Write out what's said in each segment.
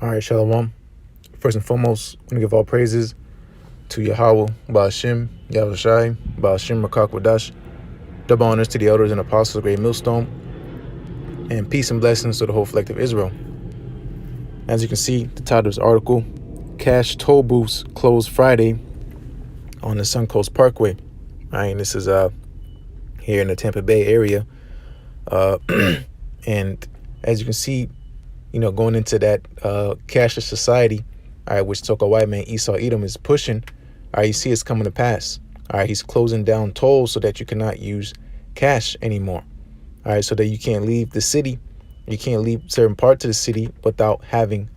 All right, Shalom. First and foremost, I want to give all praises to YAHAWAH, YAHAWASHI, Wadash. Double honors to the elders and apostles of Great Millstone, and peace and blessings to the whole collective Israel. As you can see, the title of this article, Cash Toll Booths Closed Friday on the Suncoast Parkway. All right, and this is here in the Tampa Bay area. And as you can see, going into that cashless society, all right, which so-called white man Esau Edom is pushing, all right, you see it's coming to pass. All right, he's closing down tolls so that you cannot use cash anymore. All right, so that you can't leave the city, you can't leave certain parts of the city without having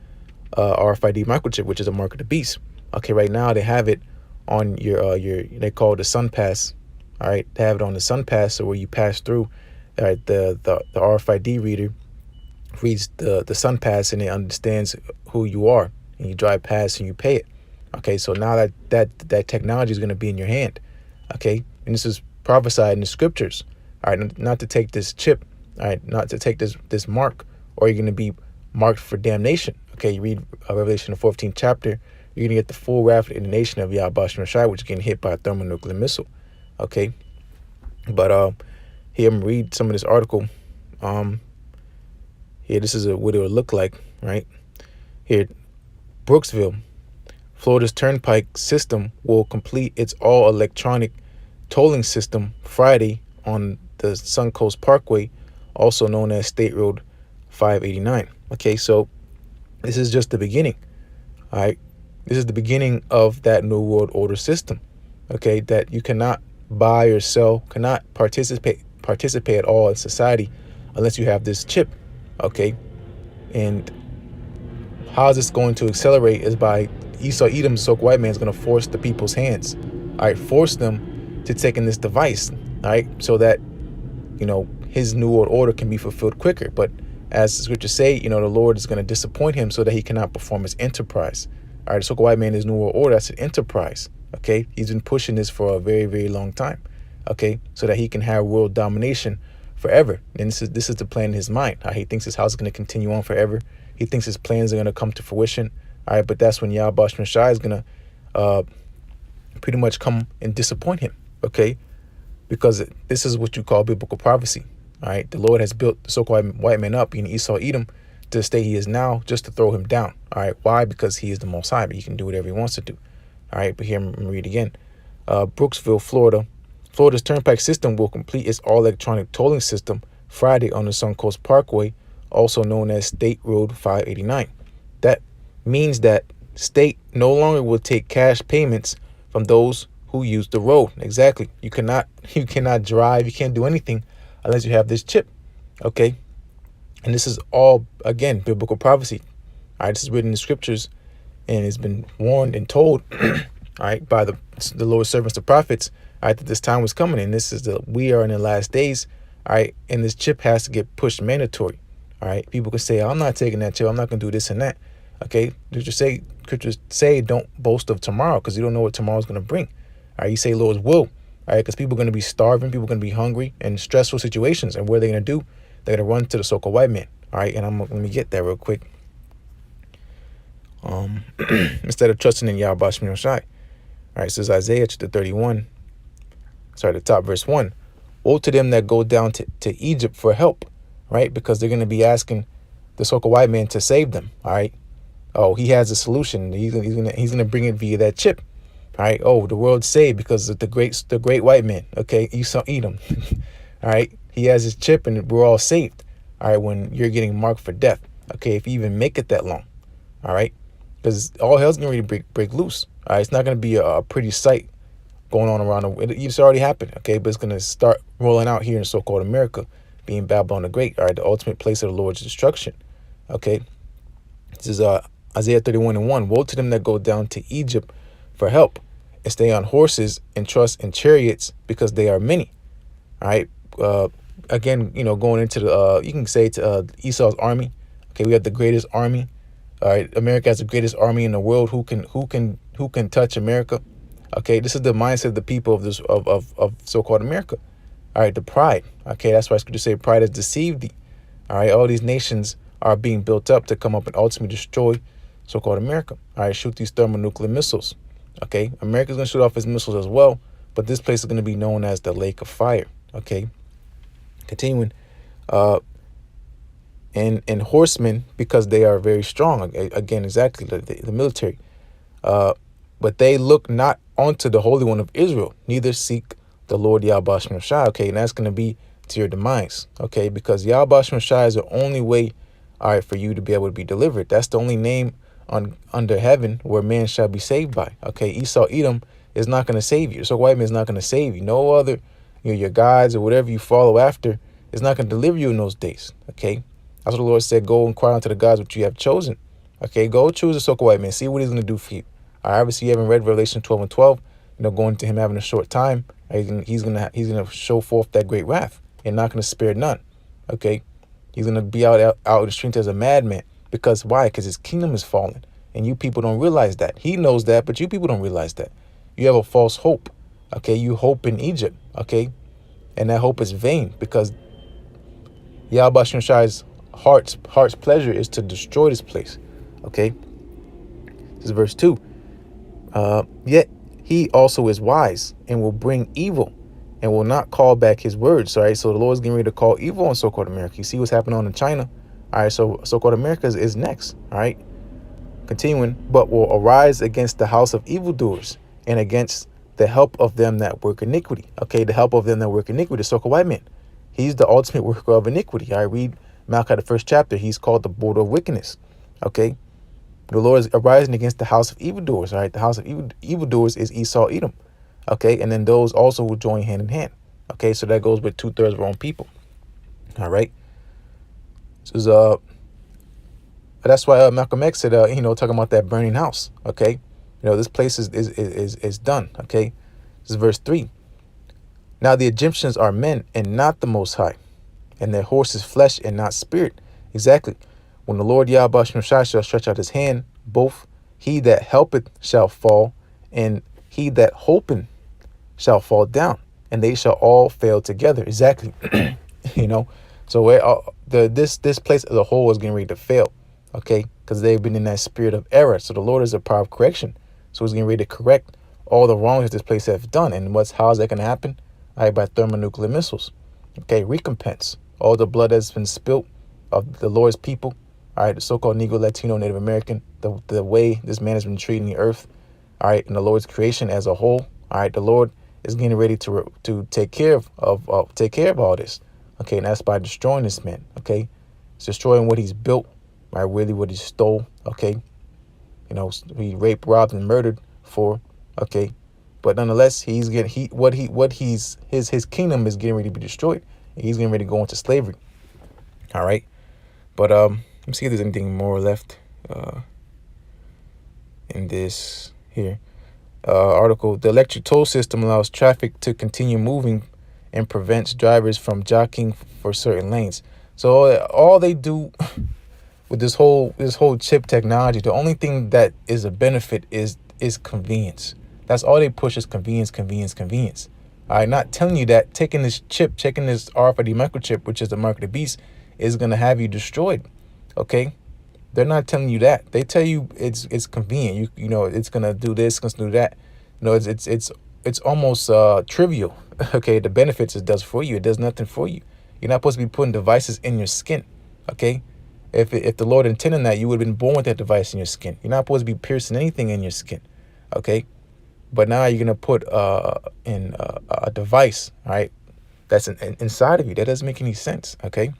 RFID microchip, which is a mark of the beast. Okay, right now they have it on your they call it the Sun Pass. All right, they have it on the Sun Pass, so where you pass through, all right, the RFID reader reads the Sun Pass and it understands who you are, and you drive past and you pay it. Okay, so now that technology is going to be in your hand. Okay, and this is prophesied in the scriptures. All right, not to take this chip. All right, not to take this mark, or you're going to be marked for damnation. Okay, you read Revelation the 14th chapter, you're going to get the full wrath of the nation of YAHAWASHI, which is getting hit by a thermonuclear missile. Okay, but here I'm going to read some of this article. Here, this is what it would look like, right? Here, Brooksville, Florida's turnpike system will complete its all-electronic tolling system Friday on the Suncoast Parkway, also known as State Road 589. Okay, so this is just the beginning. All right, this is the beginning of that New World Order system. Okay, that you cannot buy or sell, cannot participate at all in society unless you have this chip. Okay, and how is this going to accelerate is by Esau Edom, so white man, is going to force the people's hands. All right, force them to take in this device. All right, so that his new world order can be fulfilled quicker. But as the scriptures say, the Lord is going to disappoint him so that he cannot perform his enterprise. All right, the so-called white man is new world order. That's an enterprise. Okay, he's been pushing this for a very, very long time. Okay, so that he can have world domination forever. And this is the plan in his mind. He thinks his house is going to continue on forever. He thinks his plans are going to come to fruition. All right, but that's when YAHAWASHI is going to pretty much come and disappoint him. Okay, because this is what you call biblical prophecy. All right, the Lord has built the so-called white man up in Esau Edom to the state he is now, just to throw him down. All right, why? Because he is the Most High, but he can do whatever he wants to do. All right, but here I'm going to read again. Brooksville, Florida. Florida's turnpike system will complete its all-electronic tolling system Friday on the Suncoast Parkway, also known as State Road 589. That means that state no longer will take cash payments from those who use the road. Exactly. You cannot drive, you can't do anything unless you have this chip. Okay, and this is all, again, biblical prophecy. All right, this is written in the scriptures, and it's been warned and told all right, by the Lord's servants, the prophets. All right, that this time was coming, and we are in the last days. All right, and this chip has to get pushed mandatory. All right, people can say, I'm not taking that chip, I'm not going to do this and that. Okay, scriptures say don't boast of tomorrow, because you don't know what tomorrow's going to bring. All right, you say Lord's will. All right, because people are going to be starving, people are going to be hungry in stressful situations, and what are they going to do? They're going to run to the so-called white man. All right, and let me get that real quick. Instead of trusting in YAHAWASHI. All right, so it's Isaiah chapter 31. Sorry, the top verse 1. Woe to them that go down to Egypt for help, right? Because they're going to be asking the so-called white man to save them, all right? Oh, he has a solution. He's gonna bring it via that chip, all right? Oh, the world's saved because of the great white man, okay? Esau Edom, all right? He has his chip and we're all saved, all right? When you're getting marked for death, okay? If you even make it that long, all right? Because all hell's gonna really break loose, all right? It's not gonna be a pretty sight going on around the world. It's already happened, okay? But it's going to start rolling out here in so-called America, being Babylon the Great, all right? The ultimate place of the Lord's destruction, okay? This is Isaiah 31:1. Woe to them that go down to Egypt for help and stay on horses and trust in chariots, because they are many, all right? Again, going into the, you can say to Esau's army, okay? We have the greatest army, all right? America has the greatest army in the world. Who can touch America? Okay, this is the mindset of the people of so-called America. All right, the pride. Okay, that's why scripture say pride has deceived thee. All right, all these nations are being built up to come up and ultimately destroy so-called America. All right, shoot these thermonuclear missiles. Okay, America's going to shoot off its missiles as well, but this place is going to be known as the Lake of Fire. Okay, continuing. And horsemen, because they are very strong. Again, exactly, the military. But they look not onto the Holy One of Israel, neither seek the Lord YAHAWASHI. Okay, and that's going to be to your demise. Okay, because YAHAWASHI is the only way, all right, for you to be able to be delivered. That's the only name under heaven where man shall be saved by. Okay, Esau Edom is not going to save you. So white man is not going to save you. No other, your guides or whatever you follow after is not going to deliver you in those days. Okay, that's what the Lord said. Go inquire unto the gods which you have chosen. Okay, go choose a so-called white man. See what he's going to do for you. Obviously, you haven't read Revelation 12 and 12. Going to him having a short time, he's gonna show forth that great wrath and not gonna spare none. Okay, he's gonna be out in the streets as a madman. Because why? Because his kingdom is fallen, and you people don't realize that. He knows that, but you people don't realize that. You have a false hope. Okay, you hope in Egypt. Okay, and that hope is vain because YAHAWASHI's heart's pleasure is to destroy this place. Okay, this is verse 2. Yet he also is wise and will bring evil and will not call back his words. All right. So the Lord is getting ready to call evil on so-called America. You see what's happening on in China. All right. So so-called America is next. All right. Continuing, but will arise against the house of evildoers and against the help of them that work iniquity. Okay. The help of them that work iniquity, the so-called white man. He's the ultimate worker of iniquity. I read Malachi, the 1st chapter. He's called the border of wickedness. Okay. The Lord is arising against the house of evildoers. All right, the house of evildoers is Esau, Edom. Okay, and then those also will join hand in hand. Okay, so that goes with 2/3 of our own people. All right. So that's why Malcolm X said, talking about that burning house. Okay, this place is done. Okay, this is verse 3. Now the Egyptians are men and not the Most High, and their horse is flesh and not spirit. Exactly. When the Lord YAHAWASHI shall stretch out his hand, both he that helpeth shall fall, and he that hopeth shall fall down, and they shall all fail together. Exactly. So where this place as a whole is getting ready to fail. Okay, because they've been in that spirit of error. So the Lord is a power of correction. So he's getting ready to correct all the wrongs this place has done. And how is that going to happen? All right, by thermonuclear missiles. Okay, recompense all the blood that's been spilt of the Lord's people. All right, the so-called Negro, Latino, Native American, the way this man has been treating the earth, all right, and the Lord's creation as a whole. All right, the Lord is getting ready to take care of all this. Okay, and that's by destroying this man. Okay, it's destroying what he's built, right? Really, what he stole. Okay, he raped, robbed, and murdered for. Okay, but nonetheless, his kingdom is getting ready to be destroyed. And he's getting ready to go into slavery. All right, but let me see if there's anything more left in this here article. The electric toll system allows traffic to continue moving and prevents drivers from jockeying for certain lanes. So all they do with this whole chip technology, the only thing that is a benefit is convenience. That's all they push is convenience. All right, not telling you that taking this RFID microchip, which is the mark of the beast, is going to have you destroyed. Okay, they're not telling you that. They tell you it's convenient. It's gonna do this, it's gonna do that. It's almost trivial. Okay, the benefits it does for you, it does nothing for you. You're not supposed to be putting devices in your skin. Okay, if the Lord intended that, you would have been born with that device in your skin. You're not supposed to be piercing anything in your skin. Okay, but now you're gonna put in a device, all right, that's inside of you. That doesn't make any sense. Okay.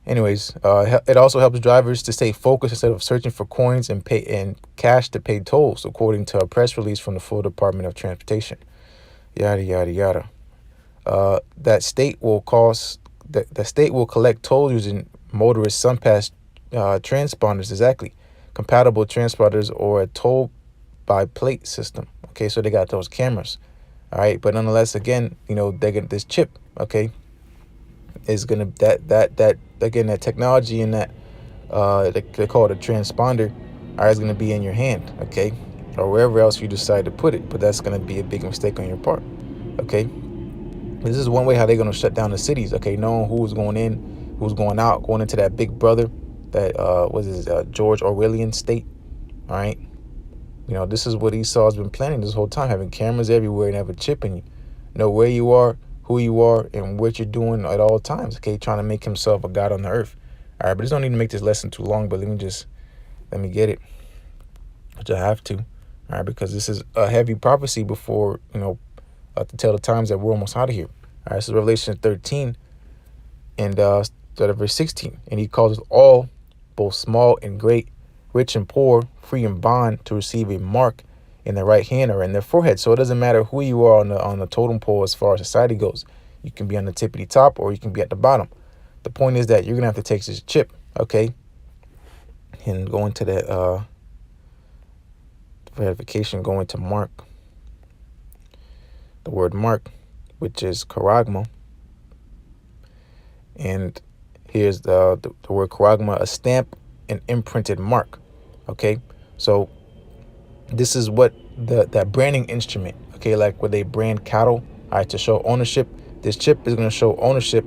Anyways, it also helps drivers to stay focused instead of searching for coins and cash to pay tolls, according to a press release from the Florida Department of Transportation. Yada yada yada. The state will collect tolls using motorist SunPass transponders, exactly, compatible transponders or a toll by plate system. Okay, so they got those cameras. All right, but nonetheless, again, they get this chip. Okay, is gonna that technology and that they call it a transponder, is gonna be in your hand, okay, or wherever else you decide to put it. But that's gonna be a big mistake on your part. Okay, this is one way how they're gonna shut down the cities. Okay, knowing who's going in, who's going into that big brother, that was his George Orwellian state. All right. This is what Esau's been planning this whole time, having cameras everywhere and have a chip in you. Know where you are, who you are, and what you're doing at all times. Okay, trying to make himself a god on the earth. All right, but just don't need to make this lesson too long, but let me get it, which I have to. All right, because this is a heavy prophecy before, to tell the times that we're almost out of here. All right, so Revelation 13 and start at verse 16. And he calls us all, both small and great, rich and poor, free and bond, to receive a mark in their right hand or in their forehead. So it doesn't matter who you are on the totem pole as far as society goes. You can be on the tippity top or you can be at the bottom. The point is that you're gonna have to take this chip, okay? And go into that verification, go into Mark. The word mark, which is charagma. And here's the word charagma, a stamp, an imprinted mark. Okay, so this is what that branding instrument, okay, like where they brand cattle, all right, to show ownership. This chip is going to show ownership,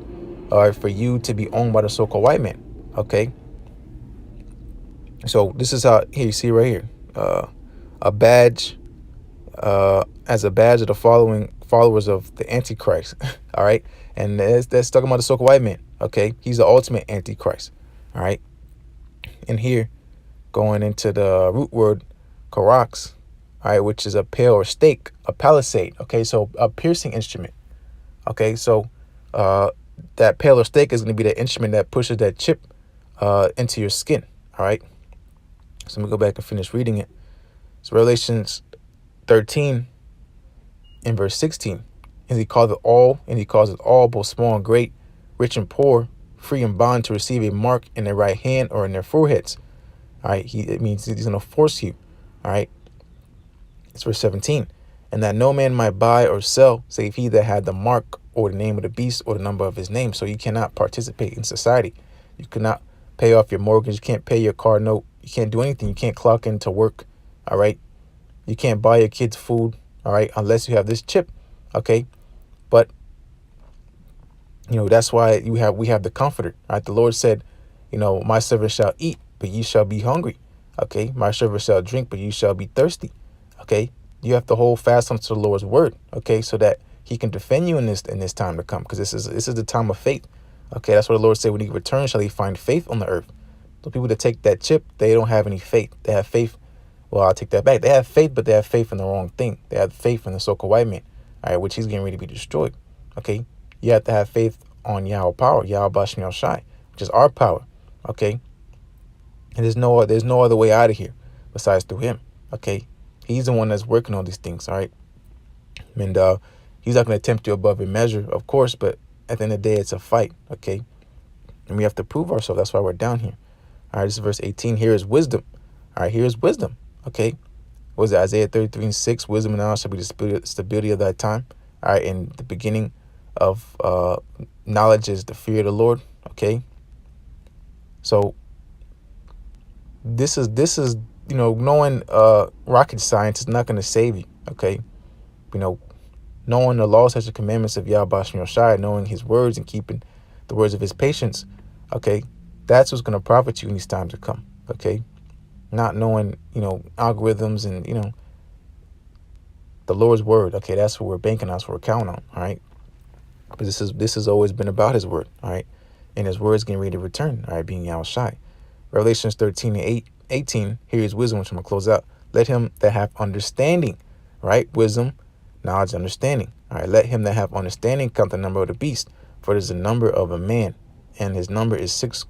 all right, for you to be owned by the so-called white man. Okay, so this is how, here you see right here, a badge, as a badge of the followers of the Antichrist. All right, and that's talking about the so-called white man. Okay, he's the ultimate Antichrist. All right, and here, going into the root word karax, all right, which is a pale or stake, a palisade. Okay, so a piercing instrument. Okay, so that pale or stake is going to be the instrument that pushes that chip into your skin. All right, so let me go back and finish reading it. So Revelations 13 in verse 16, and he calls it all, both small and great, rich and poor, free and bond, to receive a mark in their right hand or in their foreheads. All right, it means he's going to force you. All right, it's verse 17. And that no man might buy or sell, save he that had the mark or the name of the beast or the number of his name. So you cannot participate in society. You cannot pay off your mortgage. You can't pay your car note. You can't do anything. You can't clock into work. All right, you can't buy your kids food. All right, unless you have this chip. Okay, but that's why we have the Comforter. All right, the Lord said, my servant shall eat, but ye shall be hungry. Okay, my servant shall drink, but you shall be thirsty. Okay, you have to hold fast onto the Lord's word. Okay, so that he can defend you in this time to come, because this is the time of faith. Okay, that's what the Lord said, when he returns shall he find faith on the earth. The people that take that chip, they don't have any faith. They have faith. Well, I'll take that back. They have faith, but they have faith in the wrong thing. They have faith in the so-called white man, all right, which he's getting ready to be destroyed. Okay, you have to have faith on Yahweh power, YAHAWASHI, which is our power. Okay, and there's no other way out of here besides through him. Okay, he's the one that's working on these things. All right, and he's not going to tempt you above your measure, of course, but at the end of the day, it's a fight. Okay, and we have to prove ourselves. That's why we're down here. All right, this is verse 18. Here is wisdom. All right, here is wisdom. Okay, what is it? Isaiah 33:6. Wisdom and knowledge shall be the stability of thy time. All right, and the beginning of knowledge is the fear of the Lord. Okay, so this is knowing rocket science is not going to save you. Okay, knowing the laws, such the commandments of YAHAWASHI, knowing his words and keeping the words of his patience. Okay, that's what's going to profit you in these times to come. Okay, not knowing algorithms and the Lord's word. Okay, that's what we're banking on, that's what we're counting on. All right, but this has always been about his word. All right, and his word is getting ready to return. All right, being YAHAWASHI. Revelations 13 and 18. Here is wisdom, which I'm gonna close out. Let him that have understanding, right, wisdom, knowledge, understanding. All right, let him that have understanding count the number of the beast, for it is the number of a man, and his number is 60,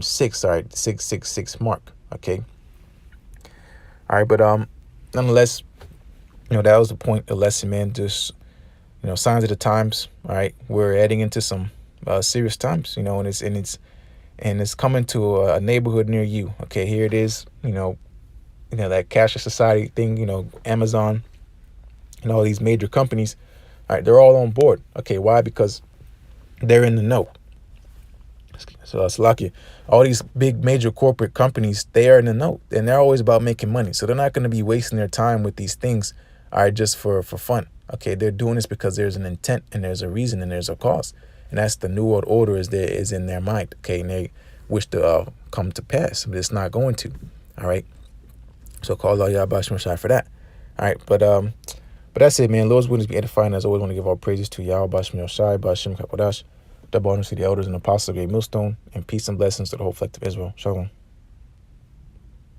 6. All right, 666 mark. Okay. All right, but nonetheless, that was the point, the lesson, man. Just signs of the times. All right, we're heading into some serious times. And it's coming to a neighborhood near you. Okay, here it is. That cashless society thing. Amazon and all these major companies. All right, they're all on board. Okay, why? Because they're in the know. So that's lucky. All these big major corporate companies, they are in the know, and they're always about making money. So they're not going to be wasting their time with these things, all right, just for fun. Okay, they're doing this because there's an intent and there's a reason and there's a cause. And that's the New World Order is in their mind, okay? And they wish to come to pass, but it's not going to, all right? So call Allah YAHAWASHI for that, all right? But that's it, man. Lord's witness be edifying. As always, want to give all praises to YAHAWASHI, Bashim Kapodash, double honors to the elders and apostles of Great Millstone, and peace and blessings to the whole collective Israel. Shalom.